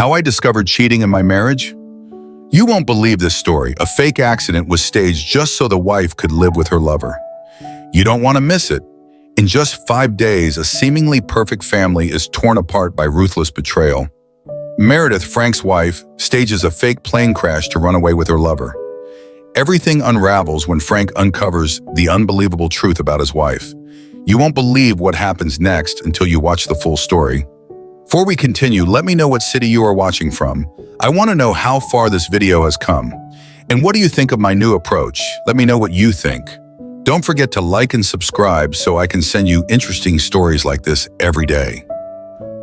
How I discovered cheating in my marriage? You won't believe this story. A fake accident was staged just so the wife could live with her lover. You don't want to miss it. In just 5 days, a seemingly perfect family is torn apart by ruthless betrayal. Meredith, Frank's wife, stages a fake plane crash to run away with her lover. Everything unravels when Frank uncovers the unbelievable truth about his wife. You won't believe what happens next until you watch the full story. Before we continue, let me know what city you are watching from. I want to know how far this video has come. And what do you think of my new approach? Let me know what you think. Don't forget to like and subscribe so I can send you interesting stories like this every day.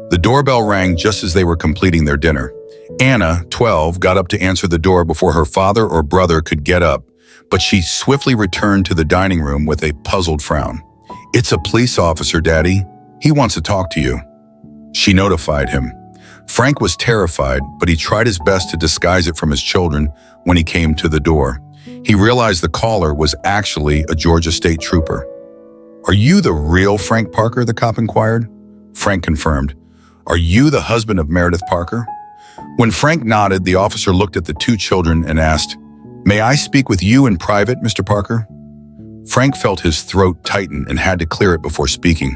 The doorbell rang just as they were completing their dinner. Anna, 12, got up to answer the door before her father or brother could get up, but she swiftly returned to the dining room with a puzzled frown. "It's a police officer, Daddy. He wants to talk to you," she notified him. Frank was terrified, but he tried his best to disguise it from his children when he came to the door. He realized the caller was actually a Georgia State Trooper. "Are you the real Frank Parker?" the cop inquired. Frank confirmed. "Are you the husband of Meredith Parker?" When Frank nodded, the officer looked at the two children and asked, "May I speak with you in private, Mr. Parker?" Frank felt his throat tighten and had to clear it before speaking.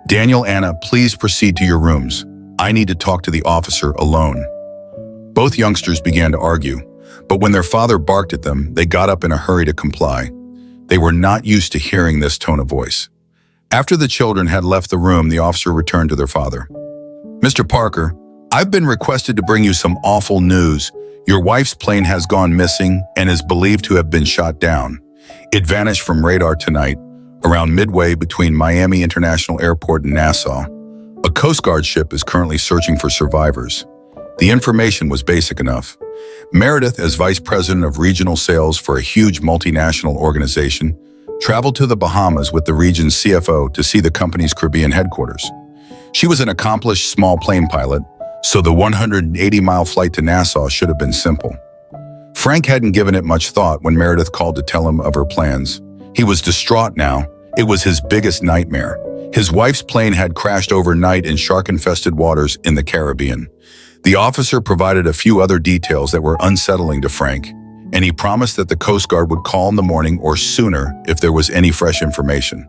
"Daniel, Anna, please proceed to your rooms. I need to talk to the officer alone." Both youngsters began to argue, but when their father barked at them, they got up in a hurry to comply. They were not used to hearing this tone of voice. After the children had left the room, the officer returned to their father. "Mr. Parker, I've been requested to bring you some awful news. Your wife's plane has gone missing and is believed to have been shot down. It vanished from radar tonight, around midway between Miami International Airport and Nassau. A Coast Guard ship is currently searching for survivors." The information was basic enough. Meredith, as vice president of regional sales for a huge multinational organization, traveled to the Bahamas with the region's CFO to see the company's Caribbean headquarters. She was an accomplished small plane pilot, so the 180-mile flight to Nassau should have been simple. Frank hadn't given it much thought when Meredith called to tell him of her plans. He was distraught now. It was his biggest nightmare. His wife's plane had crashed overnight in shark-infested waters in the Caribbean. The officer provided a few other details that were unsettling to Frank, and he promised that the Coast Guard would call in the morning or sooner if there was any fresh information.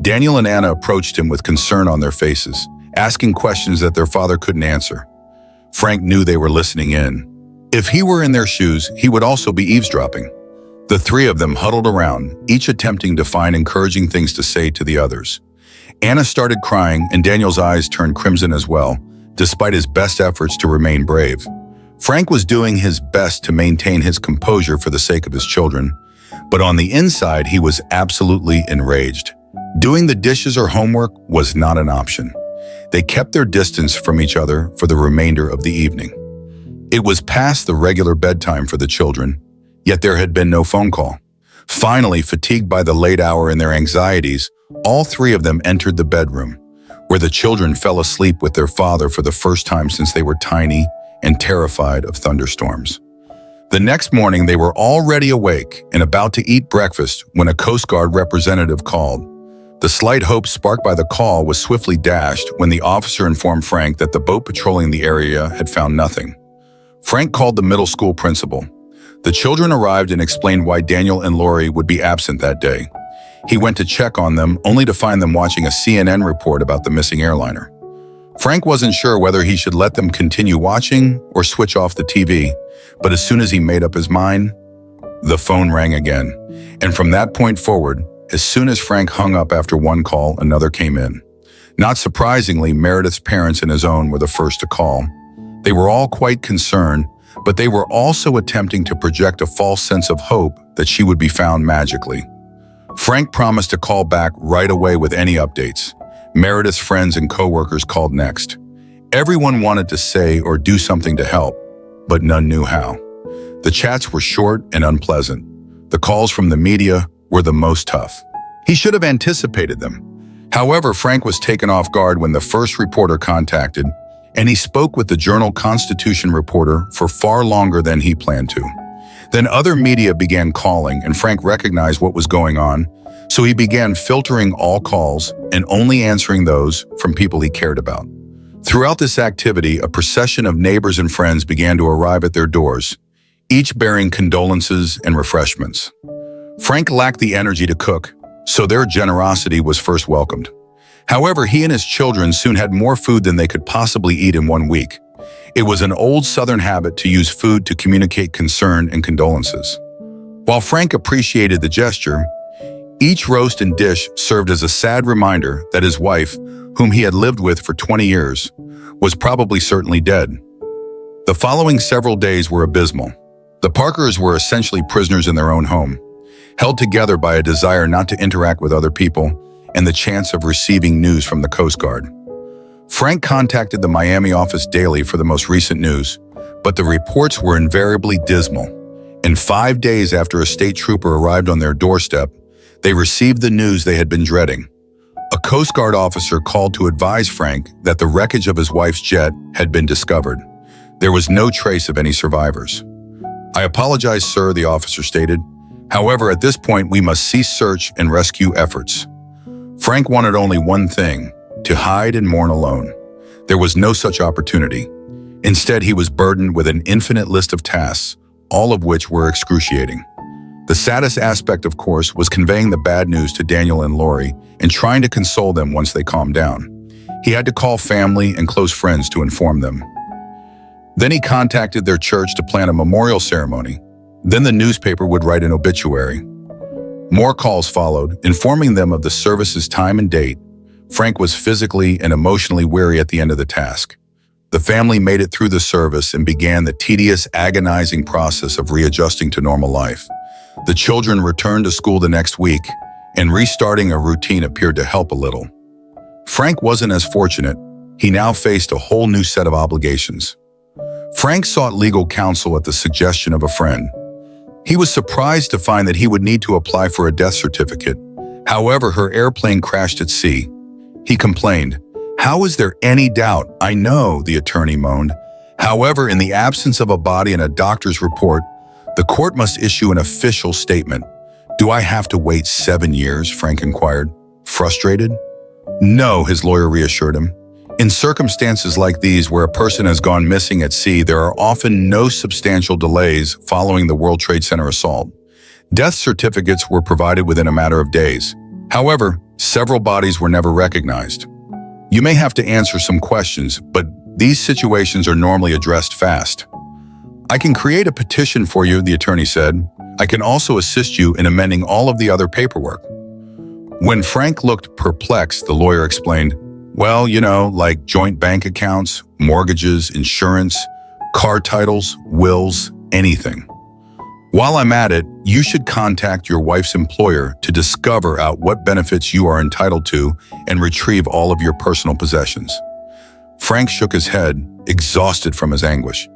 Daniel and Anna approached him with concern on their faces, asking questions that their father couldn't answer. Frank knew they were listening in. If he were in their shoes, he would also be eavesdropping. The three of them huddled around, each attempting to find encouraging things to say to the others. Anna started crying, and Daniel's eyes turned crimson as well, despite his best efforts to remain brave. Frank was doing his best to maintain his composure for the sake of his children, but on the inside, he was absolutely enraged. Doing the dishes or homework was not an option. They kept their distance from each other for the remainder of the evening. It was past the regular bedtime for the children, yet there had been no phone call. Finally, fatigued by the late hour and their anxieties, all three of them entered the bedroom, where the children fell asleep with their father for the first time since they were tiny and terrified of thunderstorms. The next morning, they were already awake and about to eat breakfast when a Coast Guard representative called. The slight hope sparked by the call was swiftly dashed when the officer informed Frank that the boat patrolling the area had found nothing. Frank called the middle school principal. The children arrived and explained why Daniel and Lori would be absent that day. He went to check on them, only to find them watching a CNN report about the missing airliner. Frank wasn't sure whether he should let them continue watching or switch off the TV, but as soon as he made up his mind, the phone rang again. And from that point forward, as soon as Frank hung up after one call, another came in. Not surprisingly, Meredith's parents and his own were the first to call. They were all quite concerned, but they were also attempting to project a false sense of hope that she would be found magically. Frank promised to call back right away with any updates. Meredith's friends and co-workers called next. Everyone wanted to say or do something to help, but none knew how. The chats were short and unpleasant. The calls from the media were the most tough. He should have anticipated them. However, Frank was taken off guard when the first reporter contacted, and he spoke with the Journal-Constitution reporter for far longer than he planned to. Then other media began calling, and Frank recognized what was going on, so he began filtering all calls and only answering those from people he cared about. Throughout this activity, a procession of neighbors and friends began to arrive at their doors, each bearing condolences and refreshments. Frank lacked the energy to cook, so their generosity was first welcomed. However, he and his children soon had more food than they could possibly eat in 1 week. It was an old Southern habit to use food to communicate concern and condolences. While Frank appreciated the gesture, each roast and dish served as a sad reminder that his wife, whom he had lived with for 20 years, was probably certainly dead. The following several days were abysmal. The Parkers were essentially prisoners in their own home, held together by a desire not to interact with other people and the chance of receiving news from the Coast Guard. Frank contacted the Miami office daily for the most recent news, but the reports were invariably dismal. And 5 days after a state trooper arrived on their doorstep, they received the news they had been dreading. A Coast Guard officer called to advise Frank that the wreckage of his wife's jet had been discovered. There was no trace of any survivors. "I apologize, sir," the officer stated. "However, at this point, we must cease search and rescue efforts." Frank wanted only one thing: to hide and mourn alone. There was no such opportunity. Instead, he was burdened with an infinite list of tasks, all of which were excruciating. The saddest aspect, of course, was conveying the bad news to Daniel and Lori and trying to console them once they calmed down. He had to call family and close friends to inform them. Then he contacted their church to plan a memorial ceremony. Then the newspaper would write an obituary. More calls followed, informing them of the service's time and date. Frank was physically and emotionally weary at the end of the task. The family made it through the service and began the tedious, agonizing process of readjusting to normal life. The children returned to school the next week, and restarting a routine appeared to help a little. Frank wasn't as fortunate. He now faced a whole new set of obligations. Frank sought legal counsel at the suggestion of a friend. He was surprised to find that he would need to apply for a death certificate. However, her airplane crashed at sea. He complained. "How is there any doubt? I know," the attorney moaned. "However, in the absence of a body and a doctor's report, the court must issue an official statement." "Do I have to wait 7 years?" Frank inquired, frustrated. "No," his lawyer reassured him. "In circumstances like these where a person has gone missing at sea, there are often no substantial delays following the World Trade Center assault. Death certificates were provided within a matter of days. However, several bodies were never recognized. You may have to answer some questions, but these situations are normally addressed fast." "I can create a petition for you," the attorney said. "I can also assist you in amending all of the other paperwork." When Frank looked perplexed, the lawyer explained, "Well, like joint bank accounts, mortgages, insurance, car titles, wills, anything. While I'm at it, you should contact your wife's employer to discover out what benefits you are entitled to and retrieve all of your personal possessions." Frank shook his head, exhausted from his anguish.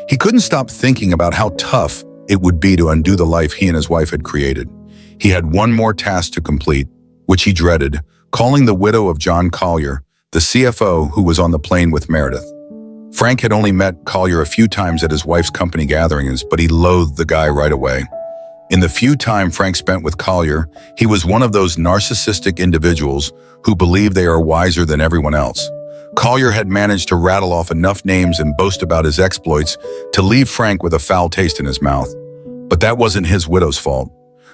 He couldn't stop thinking about how tough it would be to undo the life he and his wife had created. He had one more task to complete, which he dreaded: calling the widow of John Collier, the CFO who was on the plane with Meredith. Frank had only met Collier a few times at his wife's company gatherings, but he loathed the guy right away. In the few time Frank spent with Collier, he was one of those narcissistic individuals who believe they are wiser than everyone else. Collier had managed to rattle off enough names and boast about his exploits to leave Frank with a foul taste in his mouth. But that wasn't his widow's fault.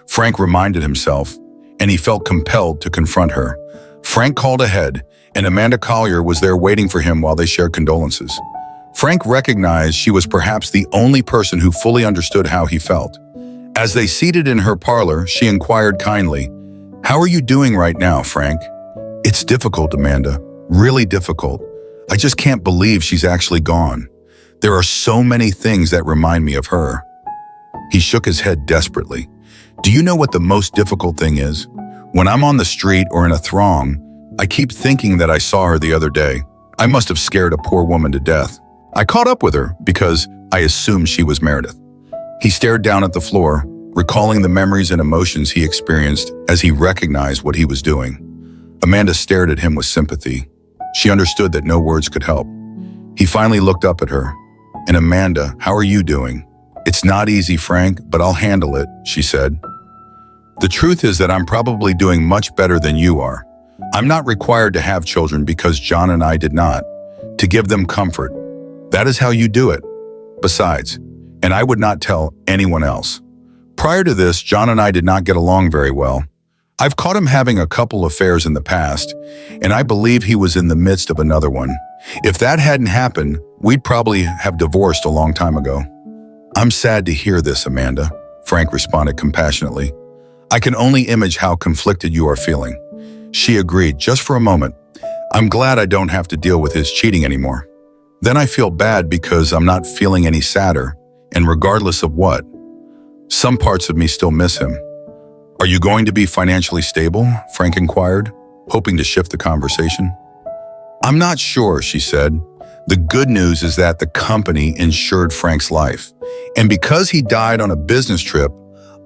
Frank reminded himself, and he felt compelled to confront her. Frank called ahead, and Amanda Collier was there waiting for him while they shared condolences. Frank recognized she was perhaps the only person who fully understood how he felt. As they seated in her parlor, she inquired kindly, "How are you doing right now, Frank?" "It's difficult, Amanda. Really difficult. I just can't believe she's actually gone. There are so many things that remind me of her." He shook his head desperately. "Do you know what the most difficult thing is? When I'm on the street or in a throng, I keep thinking that I saw her the other day. I must have scared a poor woman to death. I caught up with her because I assumed she was Meredith." He stared down at the floor, recalling the memories and emotions he experienced as he recognized what he was doing. Amanda stared at him with sympathy. She understood that no words could help. He finally looked up at her. "And Amanda, how are you doing?" "It's not easy, Frank, but I'll handle it," she said. "The truth is that I'm probably doing much better than you are. I'm not required to have children because John and I did not. to give them comfort. That is how you do it. Besides, and I would not tell anyone else. Prior to this, John and I did not get along very well. I've caught him having a couple affairs in the past, and I believe he was in the midst of another one. If that hadn't happened, we'd probably have divorced a long time ago. I'm sad to hear this, Amanda, Frank responded compassionately. I can only image how conflicted you are feeling. She agreed, just for a moment. I'm glad I don't have to deal with his cheating anymore. Then I feel bad because I'm not feeling any sadder, and regardless of what, some parts of me still miss him. Are you going to be financially stable? Frank inquired, hoping to shift the conversation. I'm not sure, she said. The good news is that the company insured Frank's life, and because he died on a business trip,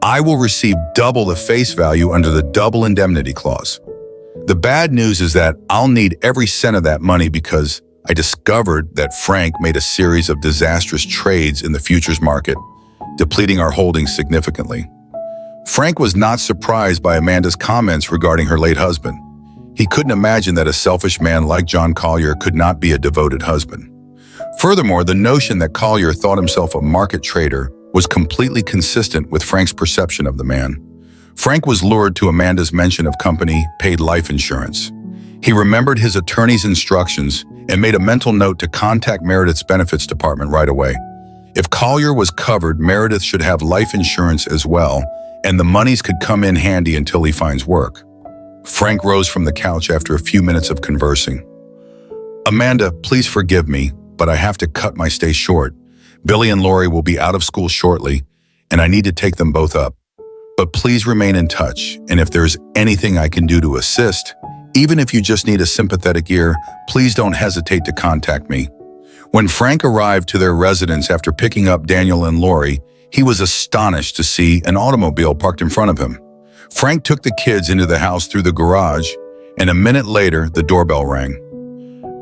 I will receive double the face value under the double indemnity clause. The bad news is that I'll need every cent of that money because I discovered that Frank made a series of disastrous trades in the futures market, depleting our holdings significantly. Frank was not surprised by Amanda's comments regarding her late husband. He couldn't imagine that a selfish man like John Collier could not be a devoted husband. Furthermore, the notion that Collier thought himself a market trader was completely consistent with Frank's perception of the man. Frank was lured to Amanda's mention of company-paid life insurance. He remembered his attorney's instructions and made a mental note to contact Meredith's benefits department right away. If Collier was covered, Meredith should have life insurance as well, and the monies could come in handy until he finds work. Frank rose from the couch after a few minutes of conversing. Amanda, please forgive me, but I have to cut my stay short. Billy and Lori will be out of school shortly, and I need to take them both up. But please remain in touch, and if there's anything I can do to assist, even if you just need a sympathetic ear, please don't hesitate to contact me. When Frank arrived to their residence after picking up Daniel and Lori, he was astonished to see an automobile parked in front of him. Frank took the kids into the house through the garage, and a minute later, the doorbell rang.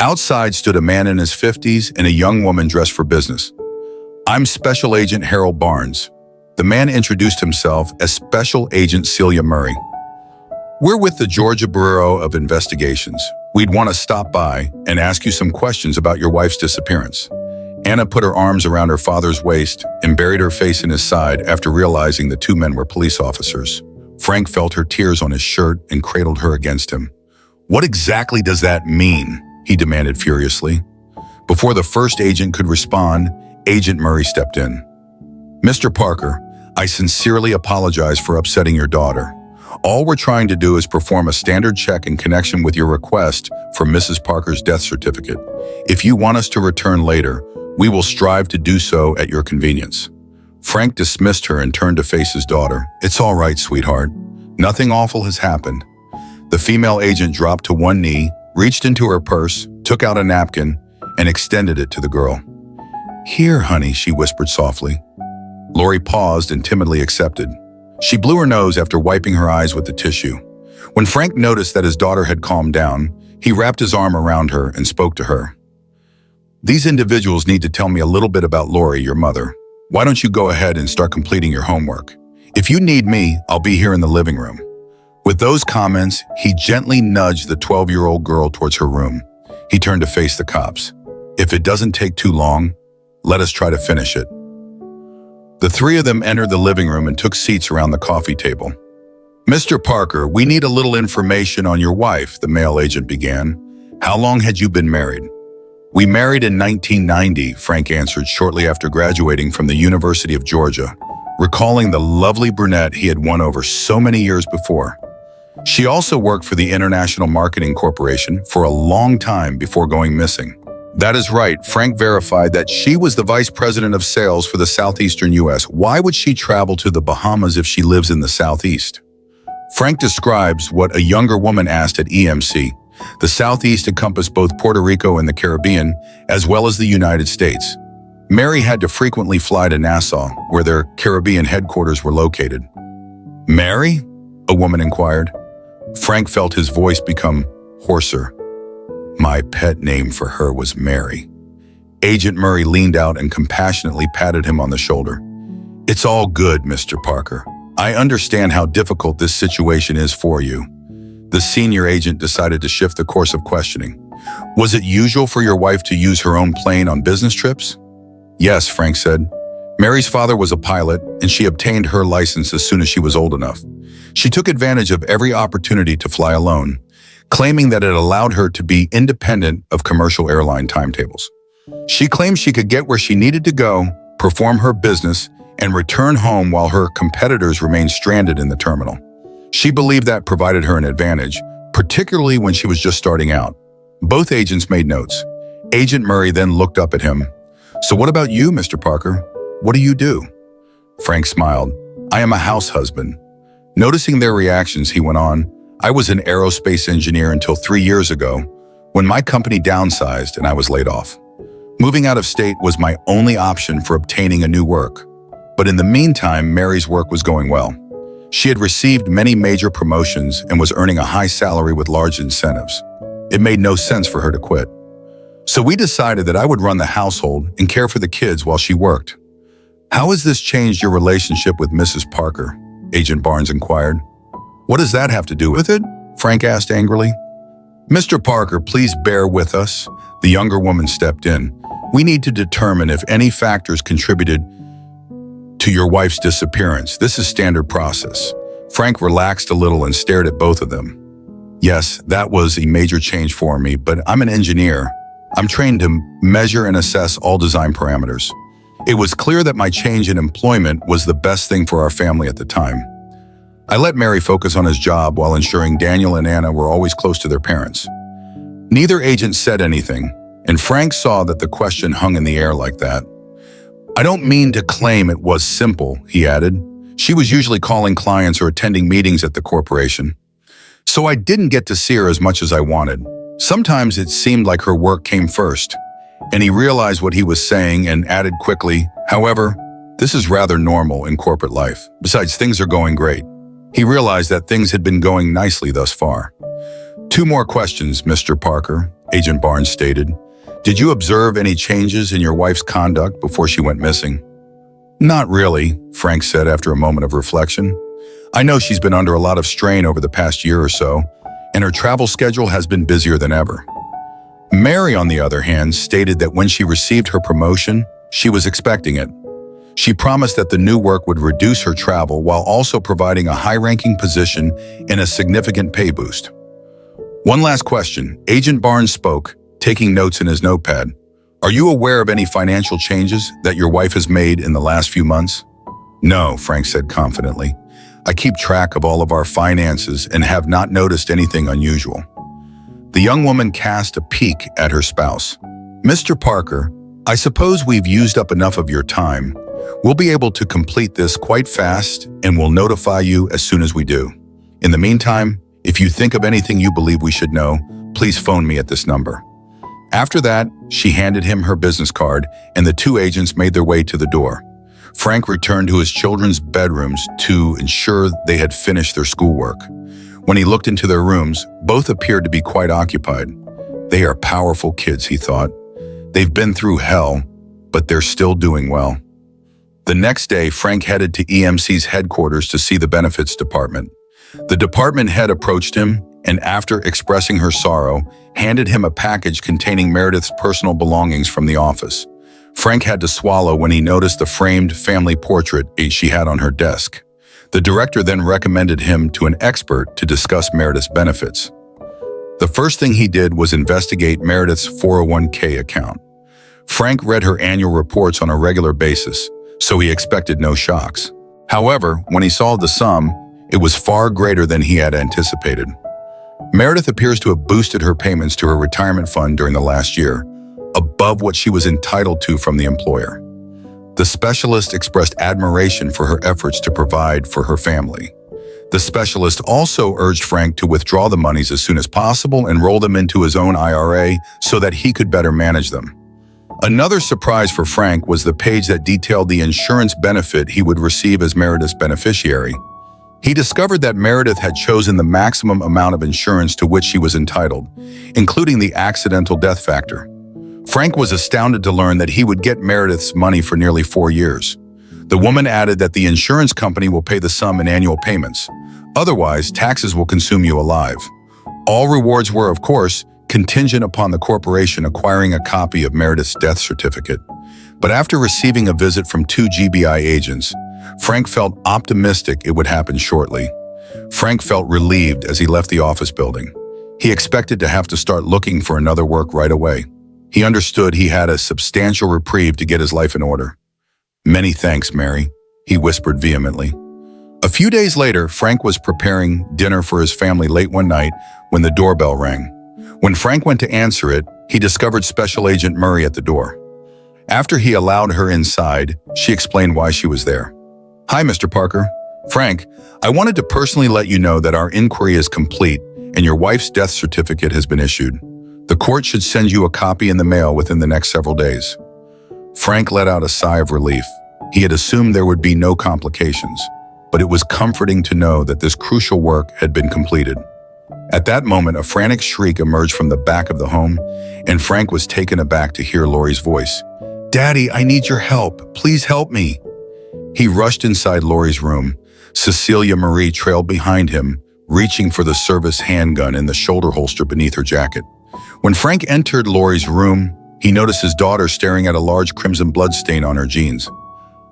Outside stood a man in his 50s and a young woman dressed for business. I'm Special Agent Harold Barnes. The man introduced himself as Special Agent Celia Murray. We're with the Georgia Bureau of Investigations. We'd want to stop by and ask you some questions about your wife's disappearance. Anna put her arms around her father's waist and buried her face in his side after realizing the two men were police officers. Frank felt her tears on his shirt and cradled her against him. What exactly does that mean? He demanded furiously. Before the first agent could respond, Agent Murray stepped in. Mr. Parker, I sincerely apologize for upsetting your daughter. All we're trying to do is perform a standard check in connection with your request for Mrs. Parker's death certificate. If you want us to return later, we will strive to do so at your convenience. Frank dismissed her and turned to face his daughter. It's all right, sweetheart. Nothing awful has happened. The female agent dropped to one knee, reached into her purse, took out a napkin, and extended it to the girl. Here, honey, she whispered softly. Lori paused and timidly accepted. She blew her nose after wiping her eyes with the tissue. When Frank noticed that his daughter had calmed down, he wrapped his arm around her and spoke to her. These individuals need to tell me a little bit about Lori, your mother. Why don't you go ahead and start completing your homework? If you need me, I'll be here in the living room. With those comments, he gently nudged the 12-year-old girl towards her room. He turned to face the cops. If it doesn't take too long, let us try to finish it. The three of them entered the living room and took seats around the coffee table. Mr. Parker, we need a little information on your wife, the male agent began. How long had you been married? We married in 1990, Frank answered shortly after graduating from the University of Georgia, recalling the lovely brunette he had won over so many years before. She also worked for the International Marketing Corporation for a long time before going missing. That is right, Frank verified that she was the vice president of sales for the southeastern U.S. Why would she travel to the Bahamas if she lives in the southeast? Frank describes what a younger woman asked at EMC. The Southeast encompassed both Puerto Rico and the Caribbean, as well as the United States. Mary had to frequently fly to Nassau, where their Caribbean headquarters were located. Mary? A woman inquired. Frank felt his voice become hoarser. My pet name for her was Mary. Agent Murray leaned out and compassionately patted him on the shoulder. It's all good, Mr. Parker. I understand how difficult this situation is for you. The senior agent decided to shift the course of questioning. Was it usual for your wife to use her own plane on business trips? Yes, Frank said. Mary's father was a pilot, and she obtained her license as soon as she was old enough. She took advantage of every opportunity to fly alone, claiming that it allowed her to be independent of commercial airline timetables. She claimed she could get where she needed to go, perform her business, and return home while her competitors remained stranded in the terminal. She believed that provided her an advantage, particularly when she was just starting out. Both agents made notes. Agent Murray then looked up at him. "So what about you, Mr. Parker? What do you do?" Frank smiled. "I am a house husband." Noticing their reactions, he went on, "I was an aerospace engineer until 3 years ago, when my company downsized and I was laid off. Moving out of state was my only option for obtaining a new work. But in the meantime, Mary's work was going well. She had received many major promotions and was earning a high salary with large incentives. It made no sense for her to quit. So we decided that I would run the household and care for the kids while she worked." "How has this changed your relationship with Mrs. Parker?" Agent Barnes inquired. "What does that have to do with it?" Frank asked angrily. "Mr. Parker, please bear with us." The younger woman stepped in. "We need to determine if any factors contributed to your wife's disappearance. This is standard process." Frank relaxed a little and stared at both of them. "Yes, that was a major change for me, but I'm an engineer. I'm trained to measure and assess all design parameters. It was clear that my change in employment was the best thing for our family at the time. I let Mary focus on his job while ensuring Daniel and Anna were always close to their parents." Neither agent said anything, and Frank saw that the question hung in the air like that. "I don't mean to claim it was simple," he added. "She was usually calling clients or attending meetings at the corporation. So I didn't get to see her as much as I wanted. Sometimes it seemed like her work came first." And he realized what he was saying and added quickly, "However, this is rather normal in corporate life. Besides, things are going great." He realized that things had been going nicely thus far. "Two more questions, Mr. Parker," Agent Barnes stated. "Did you observe any changes in your wife's conduct before she went missing?" "Not really," Frank said after a moment of reflection. "I know she's been under a lot of strain over the past year or so, and her travel schedule has been busier than ever." Mary, on the other hand, stated that when she received her promotion, she was expecting it. She promised that the new work would reduce her travel while also providing a high-ranking position and a significant pay boost. "One last question," Agent Barnes spoke, taking notes in his notepad. "Are you aware of any financial changes that your wife has made in the last few months?" "No," Frank said confidently. "I keep track of all of our finances and have not noticed anything unusual." The young woman cast a peek at her spouse. "Mr. Parker, I suppose we've used up enough of your time. We'll be able to complete this quite fast and we'll notify you as soon as we do. In the meantime, if you think of anything you believe we should know, please phone me at this number." After that, she handed him her business card and the two agents made their way to the door. Frank returned to his children's bedrooms to ensure they had finished their schoolwork. When he looked into their rooms, both appeared to be quite occupied. They are powerful kids, he thought. They've been through hell, but they're still doing well. The next day, Frank headed to EMC's headquarters to see the benefits department. The department head approached him and, after expressing her sorrow, handed him a package containing Meredith's personal belongings from the office. Frank had to swallow when he noticed the framed family portrait she had on her desk. The director then recommended him to an expert to discuss Meredith's benefits. The first thing he did was investigate Meredith's 401k account. Frank read her annual reports on a regular basis, so he expected no shocks. However, when he saw the sum, it was far greater than he had anticipated. Meredith appears to have boosted her payments to her retirement fund during the last year, above what she was entitled to from the employer. The specialist expressed admiration for her efforts to provide for her family. The specialist also urged Frank to withdraw the monies as soon as possible and roll them into his own IRA so that he could better manage them. Another surprise for Frank was the page that detailed the insurance benefit he would receive as Meredith's beneficiary. He discovered that Meredith had chosen the maximum amount of insurance to which she was entitled, including the accidental death factor. Frank was astounded to learn that he would get Meredith's money for nearly 4 years. The woman added that the insurance company will pay the sum in annual payments. Otherwise, taxes will consume you alive. All rewards were, of course, contingent upon the corporation acquiring a copy of Meredith's death certificate. But after receiving a visit from 2 GBI agents, Frank felt optimistic it would happen shortly. Frank felt relieved as he left the office building. He expected to have to start looking for another work right away. He understood he had a substantial reprieve to get his life in order. "Many thanks, Mary," he whispered vehemently. A few days later, Frank was preparing dinner for his family late one night when the doorbell rang. When Frank went to answer it, he discovered Special Agent Murray at the door. After he allowed her inside, she explained why she was there. "Hi, Mr. Parker. Frank, I wanted to personally let you know that our inquiry is complete and your wife's death certificate has been issued. The court should send you a copy in the mail within the next several days." Frank let out a sigh of relief. He had assumed there would be no complications, but it was comforting to know that this crucial work had been completed. At that moment, a frantic shriek emerged from the back of the home, and Frank was taken aback to hear Lori's voice. "Daddy, I need your help. Please help me." He rushed inside Lori's room. Cecilia Marie trailed behind him, reaching for the service handgun in the shoulder holster beneath her jacket. When Frank entered Lori's room, he noticed his daughter staring at a large crimson bloodstain on her jeans.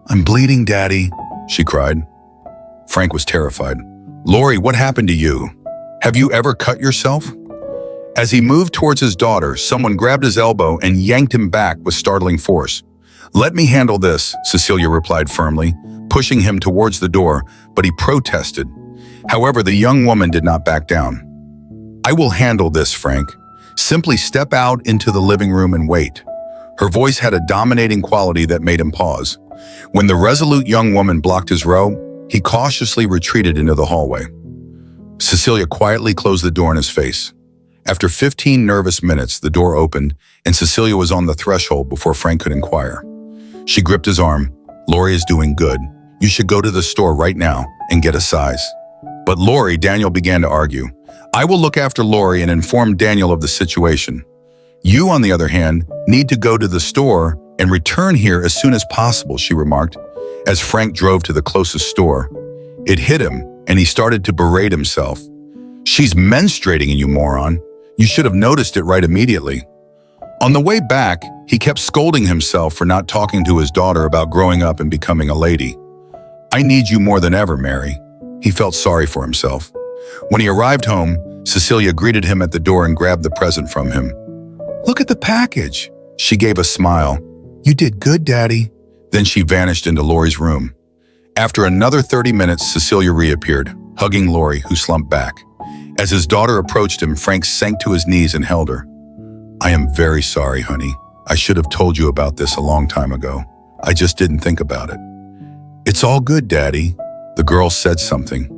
"I'm bleeding, Daddy," she cried. Frank was terrified. "Lori, what happened to you? Have you ever cut yourself?" As he moved towards his daughter, someone grabbed his elbow and yanked him back with startling force. "Let me handle this," Cecilia replied firmly, pushing him towards the door, but he protested. However, the young woman did not back down. "I will handle this, Frank. Simply step out into the living room and wait." Her voice had a dominating quality that made him pause. When the resolute young woman blocked his row, he cautiously retreated into the hallway. Cecilia quietly closed the door in his face. After 15 nervous minutes, the door opened, and Cecilia was on the threshold before Frank could inquire. She gripped his arm. "Lori is doing good. You should go to the store right now and get a size." "But Lori," Daniel began to argue. "I will look after Lori and inform Daniel of the situation. You, on the other hand, need to go to the store and return here as soon as possible," she remarked, as Frank drove to the closest store. It hit him, and he started to berate himself. "She's menstruating, you moron. You should have noticed it right immediately." On the way back, he kept scolding himself for not talking to his daughter about growing up and becoming a lady. "I need you more than ever, Mary." He felt sorry for himself. When he arrived home, Cecilia greeted him at the door and grabbed the present from him. "Look at the package." She gave a smile. "You did good, Daddy." Then she vanished into Lori's room. After another 30 minutes, Cecilia reappeared, hugging Lori, who slumped back. As his daughter approached him, Frank sank to his knees and held her. "I am very sorry, honey. I should have told you about this a long time ago. I just didn't think about it." "It's all good, Daddy." The girl said something.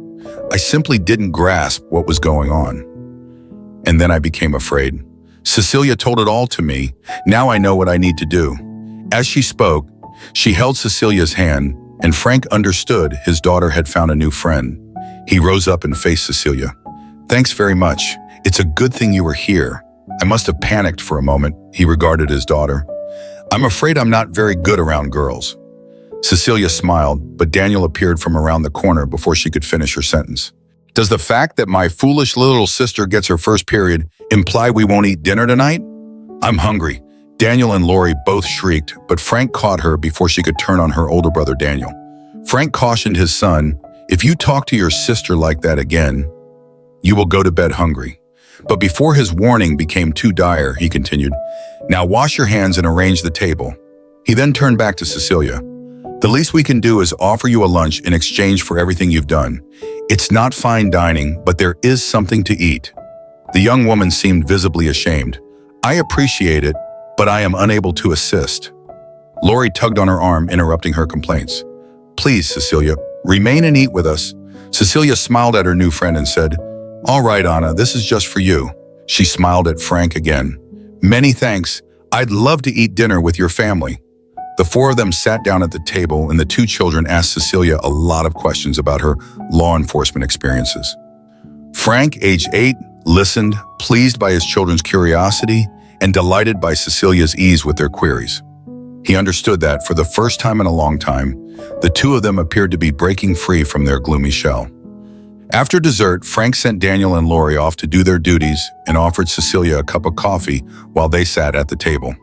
"I simply didn't grasp what was going on. And then I became afraid. Cecilia told it all to me. Now I know what I need to do." As she spoke, she held Cecilia's hand, and Frank understood his daughter had found a new friend. He rose up and faced Cecilia. "Thanks very much. It's a good thing you were here. I must have panicked for a moment," he regarded his daughter. "I'm afraid I'm not very good around girls." Cecilia smiled, but Daniel appeared from around the corner before she could finish her sentence. "Does the fact that my foolish little sister gets her first period imply we won't eat dinner tonight? I'm hungry." Daniel and Lori both shrieked, but Frank caught her before she could turn on her older brother Daniel. Frank cautioned his son, "If you talk to your sister like that again, you will go to bed hungry." But before his warning became too dire, he continued, "Now wash your hands and arrange the table." He then turned back to Cecilia. "The least we can do is offer you a lunch in exchange for everything you've done. It's not fine dining, but there is something to eat." The young woman seemed visibly ashamed. "I appreciate it, but I am unable to assist." Lori tugged on her arm, interrupting her complaints. "Please, Cecilia, remain and eat with us." Cecilia smiled at her new friend and said, "All right, Anna, this is just for you." She smiled at Frank again. "Many thanks. I'd love to eat dinner with your family." The four of them sat down at the table, and the two children asked Cecilia a lot of questions about her law enforcement experiences. Frank, age 8, listened, pleased by his children's curiosity and delighted by Cecilia's ease with their queries. He understood that, for the first time in a long time, the two of them appeared to be breaking free from their gloomy shell. After dessert, Frank sent Daniel and Lori off to do their duties and offered Cecilia a cup of coffee while they sat at the table.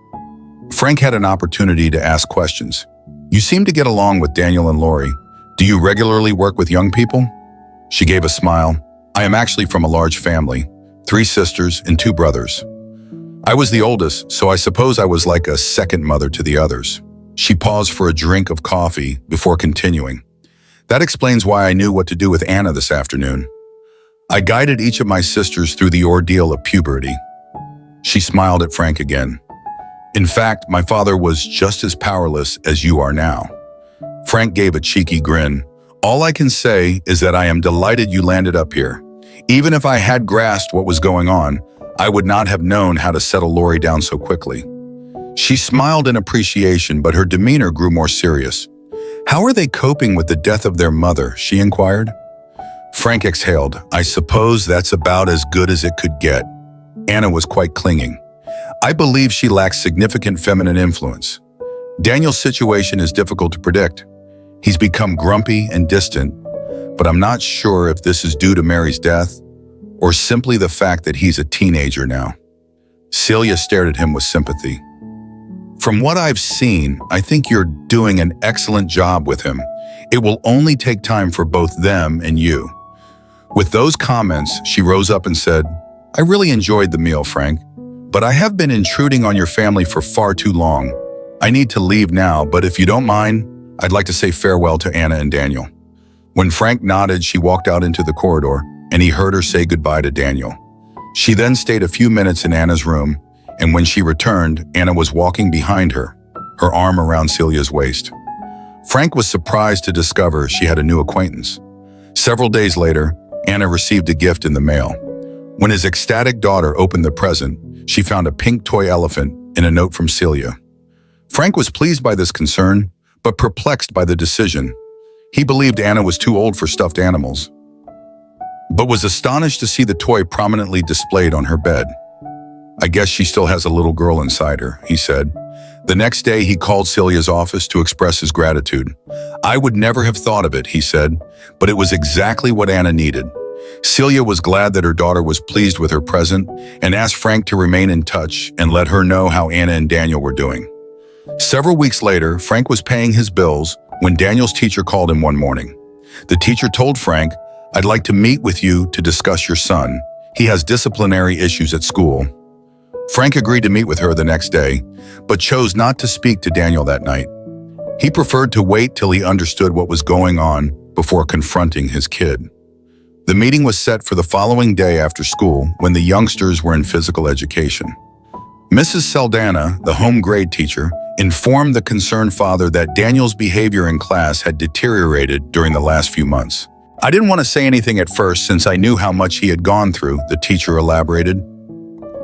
Frank had an opportunity to ask questions. "You seem to get along with Daniel and Lori. Do you regularly work with young people?" She gave a smile. "I am actually from a large family, 3 sisters and 2 brothers. I was the oldest, so I suppose I was like a second mother to the others." She paused for a drink of coffee before continuing. "That explains why I knew what to do with Anna this afternoon. I guided each of my sisters through the ordeal of puberty." She smiled at Frank again. "In fact, my father was just as powerless as you are now." Frank gave a cheeky grin. "All I can say is that I am delighted you landed up here. Even if I had grasped what was going on, I would not have known how to settle Lori down so quickly." She smiled in appreciation, but her demeanor grew more serious. "How are they coping with the death of their mother?" she inquired. Frank exhaled. "I suppose that's about as good as it could get." Anna was quite clinging. "I believe she lacks significant feminine influence. Daniel's situation is difficult to predict. He's become grumpy and distant, but I'm not sure if this is due to Mary's death or simply the fact that he's a teenager now." Celia stared at him with sympathy. "From what I've seen, I think you're doing an excellent job with him. It will only take time for both them and you." With those comments, she rose up and said, "I really enjoyed the meal, Frank, but I have been intruding on your family for far too long. I need to leave now, but if you don't mind, I'd like to say farewell to Anna and Daniel." When Frank nodded, she walked out into the corridor, and he heard her say goodbye to Daniel. She then stayed a few minutes in Anna's room, and when she returned, Anna was walking behind her, her arm around Celia's waist. Frank was surprised to discover she had a new acquaintance. Several days later, Anna received a gift in the mail. When his ecstatic daughter opened the present, she found a pink toy elephant and a note from Celia. Frank was pleased by this concern, but perplexed by the decision. He believed Anna was too old for stuffed animals, but was astonished to see the toy prominently displayed on her bed. "I guess she still has a little girl inside her," he said. The next day, he called Celia's office to express his gratitude. "I would never have thought of it," he said, "but it was exactly what Anna needed." Celia was glad that her daughter was pleased with her present and asked Frank to remain in touch and let her know how Anna and Daniel were doing. Several weeks later, Frank was paying his bills when Daniel's teacher called him one morning. The teacher told Frank, "I'd like to meet with you to discuss your son. He has disciplinary issues at school." Frank agreed to meet with her the next day, but chose not to speak to Daniel that night. He preferred to wait till he understood what was going on before confronting his kid. The meeting was set for the following day after school when the youngsters were in physical education. Mrs. Saldana, the home grade teacher, informed the concerned father that Daniel's behavior in class had deteriorated during the last few months. "I didn't want to say anything at first since I knew how much he had gone through," the teacher elaborated.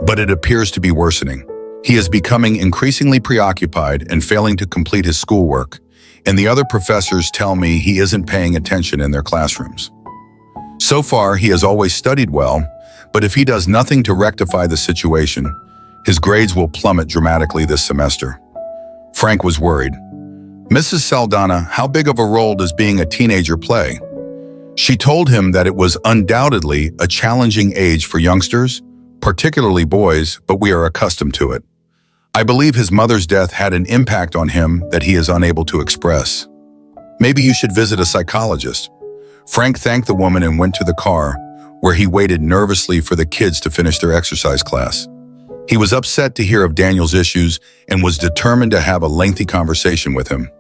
"But it appears to be worsening. He is becoming increasingly preoccupied and failing to complete his schoolwork, and the other professors tell me he isn't paying attention in their classrooms. So far, he has always studied well, but if he does nothing to rectify the situation, his grades will plummet dramatically this semester." Frank was worried. "Mrs. Saldana, how big of a role does being a teenager play?" She told him that it was undoubtedly a challenging age for youngsters, particularly boys, but we are accustomed to it. "I believe his mother's death had an impact on him that he is unable to express. Maybe you should visit a psychologist." Frank thanked the woman and went to the car, where he waited nervously for the kids to finish their exercise class. He was upset to hear of Daniel's issues and was determined to have a lengthy conversation with him.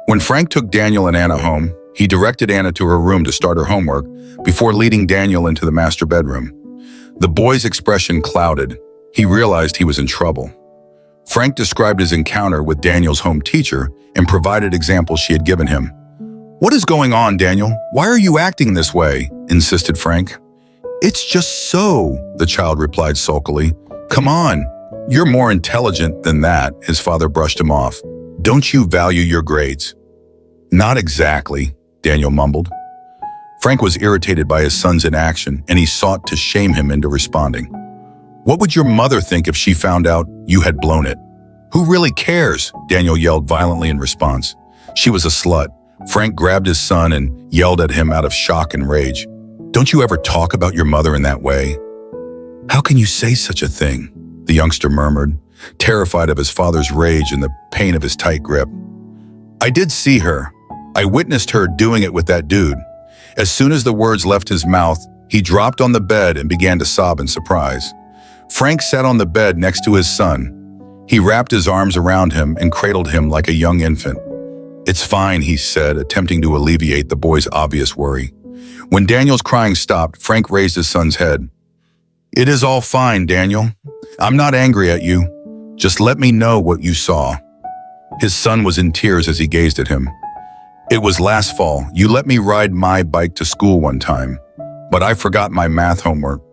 When Frank took Daniel and Anna home, he directed Anna to her room to start her homework before leading Daniel into the master bedroom. The boy's expression clouded. He realized he was in trouble. Frank described his encounter with Daniel's home teacher and provided examples she had given him. "What is going on, Daniel? Why are you acting this way?" insisted Frank. "It's just so," the child replied sulkily. "Come on, you're more intelligent than that," his father brushed him off. "Don't you value your grades?" "Not exactly," Daniel mumbled. Frank was irritated by his son's inaction, and he sought to shame him into responding. "What would your mother think if she found out you had blown it?" "Who really cares?" Daniel yelled violently in response. "She was a slut." Frank grabbed his son and yelled at him out of shock and rage. Don't you ever talk about your mother in that way? How can you say such a thing? The youngster murmured, terrified of his father's rage and the pain of his tight grip. I did see her. I witnessed her doing it with that dude. As soon as the words left his mouth, he dropped on the bed and began to sob in surprise. Frank sat on the bed next to his son. He wrapped his arms around him and cradled him like a young infant. It's fine, he said, attempting to alleviate the boy's obvious worry. When Daniel's crying stopped, Frank raised his son's head. It is all fine, Daniel. I'm not angry at you. Just let me know what you saw. His son was in tears as he gazed at him. It was last fall. You let me ride my bike to school one time, but I forgot my math homework,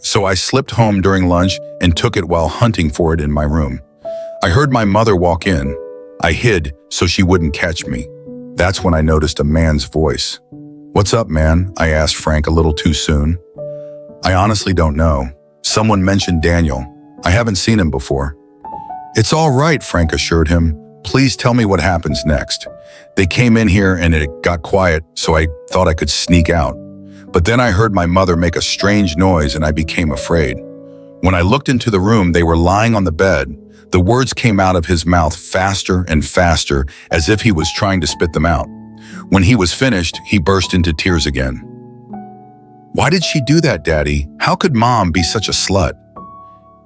so I slipped home during lunch and took it while hunting for it in my room. I heard my mother walk in. I hid so she wouldn't catch me. That's when I noticed a man's voice. What's up, man? I asked Frank a little too soon. I honestly don't know. Someone mentioned Daniel. I haven't seen him before. It's all right, Frank assured him. Please tell me what happens next. They came in here and it got quiet, so I thought I could sneak out. But then I heard my mother make a strange noise and I became afraid. When I looked into the room, they were lying on the bed. The words came out of his mouth faster and faster, as if he was trying to spit them out. When he was finished, he burst into tears again. Why did she do that, Daddy? How could Mom be such a slut?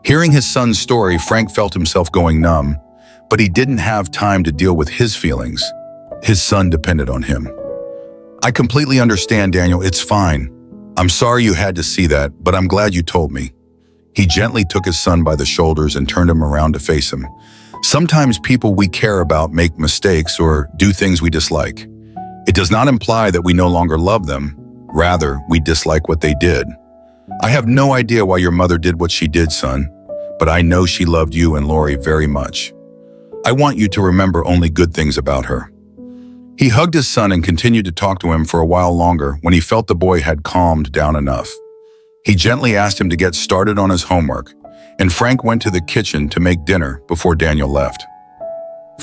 Hearing his son's story, Frank felt himself going numb, but he didn't have time to deal with his feelings. His son depended on him. I completely understand, Daniel. It's fine. I'm sorry you had to see that, but I'm glad you told me. He gently took his son by the shoulders and turned him around to face him. Sometimes people we care about make mistakes or do things we dislike. It does not imply that we no longer love them. Rather, we dislike what they did. I have no idea why your mother did what she did, son, but I know she loved you and Lori very much. I want you to remember only good things about her. He hugged his son and continued to talk to him for a while longer when he felt the boy had calmed down enough. He gently asked him to get started on his homework, and Frank went to the kitchen to make dinner before Daniel left.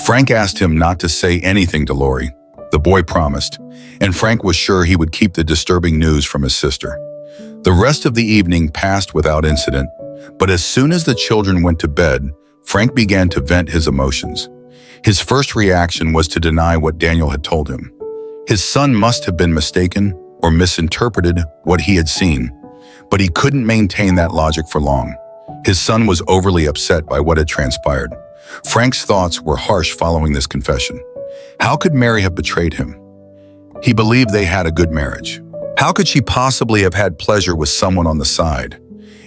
Frank asked him not to say anything to Lori. The boy promised, and Frank was sure he would keep the disturbing news from his sister. The rest of the evening passed without incident, but as soon as the children went to bed, Frank began to vent his emotions. His first reaction was to deny what Daniel had told him. His son must have been mistaken or misinterpreted what he had seen, but he couldn't maintain that logic for long. His son was overly upset by what had transpired. Frank's thoughts were harsh following this confession. How could Mary have betrayed him? He believed they had a good marriage. How could she possibly have had pleasure with someone on the side?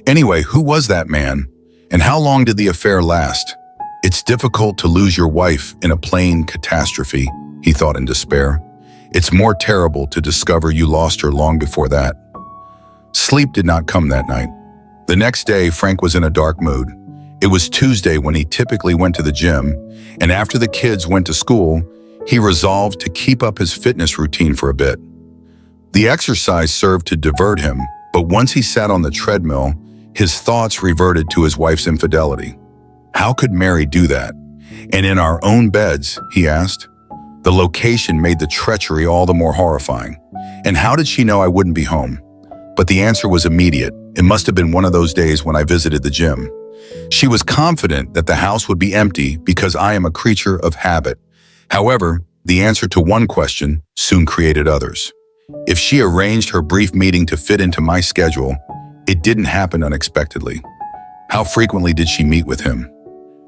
Anyway, who was that man? And how long did the affair last? It's difficult to lose your wife in a plane catastrophe, he thought in despair. It's more terrible to discover you lost her long before that. Sleep did not come that night. The next day, Frank was in a dark mood. It was Tuesday when he typically went to the gym, and after the kids went to school, he resolved to keep up his fitness routine for a bit. The exercise served to divert him, but once he sat on the treadmill, his thoughts reverted to his wife's infidelity. How could Mary do that? And in our own beds, he asked. The location made the treachery all the more horrifying. And how did she know I wouldn't be home? But the answer was immediate. It must have been one of those days when I visited the gym. She was confident that the house would be empty because I am a creature of habit. However, the answer to one question soon created others. If she arranged her brief meeting to fit into my schedule, it didn't happen unexpectedly. How frequently did she meet with him?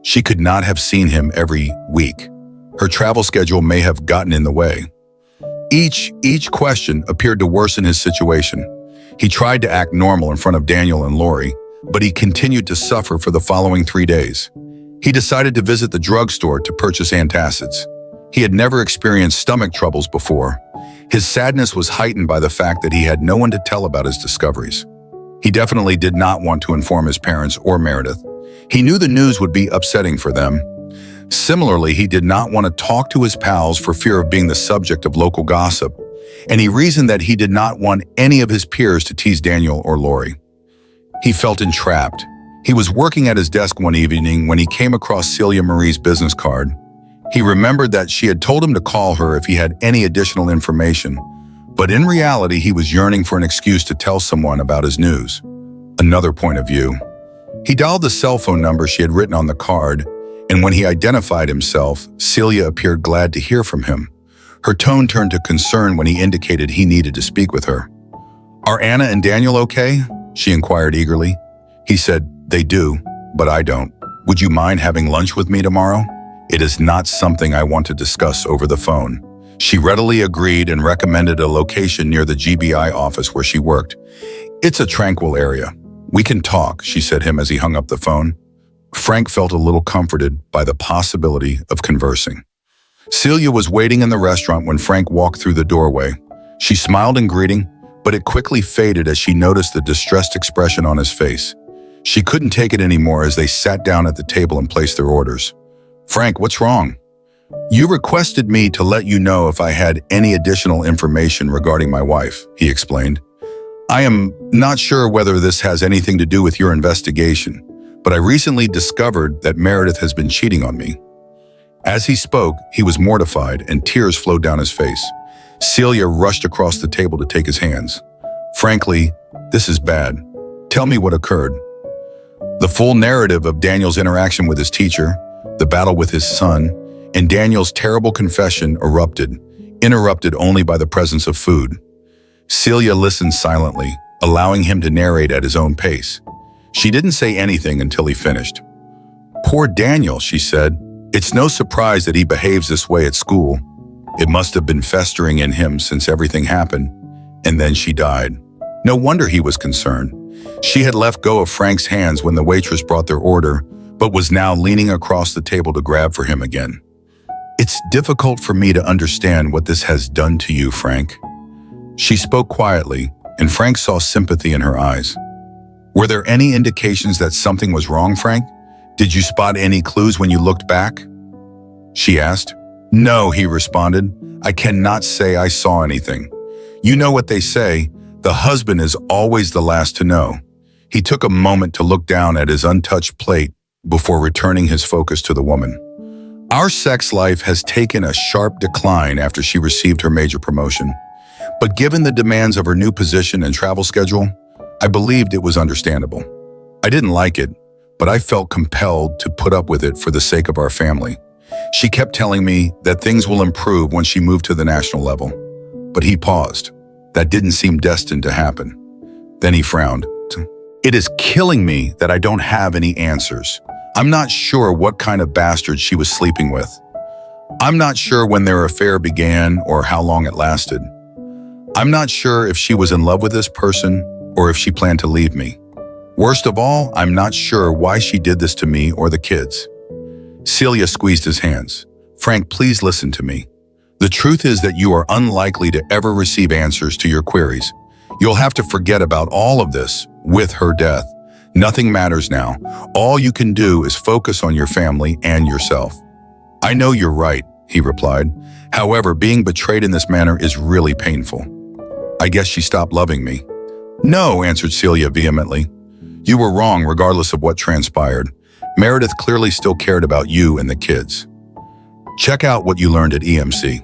She could not have seen him every week. Her travel schedule may have gotten in the way. Each question appeared to worsen his situation. He tried to act normal in front of Daniel and Lori, but he continued to suffer for the following 3 days. He decided to visit the drugstore to purchase antacids. He had never experienced stomach troubles before. His sadness was heightened by the fact that he had no one to tell about his discoveries. He definitely did not want to inform his parents or Meredith. He knew the news would be upsetting for them. Similarly, he did not want to talk to his pals for fear of being the subject of local gossip, and he reasoned that he did not want any of his peers to tease Daniel or Lori. He felt entrapped. He was working at his desk one evening when he came across Celia Marie's business card. He remembered that she had told him to call her if he had any additional information, But in reality, he was yearning for an excuse to tell someone about his news. Another point of view. He dialed the cell phone number she had written on the card, and when he identified himself, Celia appeared glad to hear from him. Her tone turned to concern when he indicated he needed to speak with her. "Are Anna and Daniel okay?" she inquired eagerly. He said, "They do, but I don't. Would you mind having lunch with me tomorrow? It is not something I want to discuss over the phone." She readily agreed and recommended a location near the GBI office where she worked. "It's a tranquil area. We can talk," she said to him as he hung up the phone. Frank felt a little comforted by the possibility of conversing. Celia was waiting in the restaurant when Frank walked through the doorway. She smiled in greeting, but it quickly faded as she noticed the distressed expression on his face. She couldn't take it anymore as they sat down at the table and placed their orders. "Frank, what's wrong?" "You requested me to let you know if I had any additional information regarding my wife," he explained. "I am not sure whether this has anything to do with your investigation, but I recently discovered that Meredith has been cheating on me." As he spoke, he was mortified and tears flowed down his face. Celia rushed across the table to take his hands. "Frankly, this is bad. Tell me what occurred." The full narrative of Daniel's interaction with his teacher, the battle with his son, and Daniel's terrible confession erupted, interrupted only by the presence of food. Celia listened silently, allowing him to narrate at his own pace. She didn't say anything until he finished. "Poor Daniel," she said. "It's no surprise that he behaves this way at school. It must have been festering in him since everything happened, and then she died. No wonder he was concerned." She had let go of Frank's hands when the waitress brought their order, but was now leaning across the table to grab for him again. "It's difficult for me to understand what this has done to you, Frank." She spoke quietly, and Frank saw sympathy in her eyes. "Were there any indications that something was wrong, Frank? Did you spot any clues when you looked back?" she asked. "No," he responded. "I cannot say I saw anything. You know what they say, the husband is always the last to know." He took a moment to look down at his untouched plate before returning his focus to the woman. "Our sex life has taken a sharp decline after she received her major promotion. But given the demands of her new position and travel schedule, I believed it was understandable. I didn't like it, but I felt compelled to put up with it for the sake of our family. She kept telling me that things will improve when she moved to the national level." But he paused. That didn't seem destined to happen. Then he frowned. "It is killing me that I don't have any answers. I'm not sure what kind of bastard she was sleeping with. I'm not sure when their affair began or how long it lasted. I'm not sure if she was in love with this person or if she planned to leave me. Worst of all, I'm not sure why she did this to me or the kids." Celia squeezed his hands. "Frank, please listen to me. The truth is that you are unlikely to ever receive answers to your queries. You'll have to forget about all of this with her death. Nothing matters now. All you can do is focus on your family and yourself." "I know you're right," he replied. "However, being betrayed in this manner is really painful. I guess she stopped loving me." "No," answered Celia vehemently. "You were wrong regardless of what transpired. Meredith clearly still cared about you and the kids." Check out what you learned at EMC.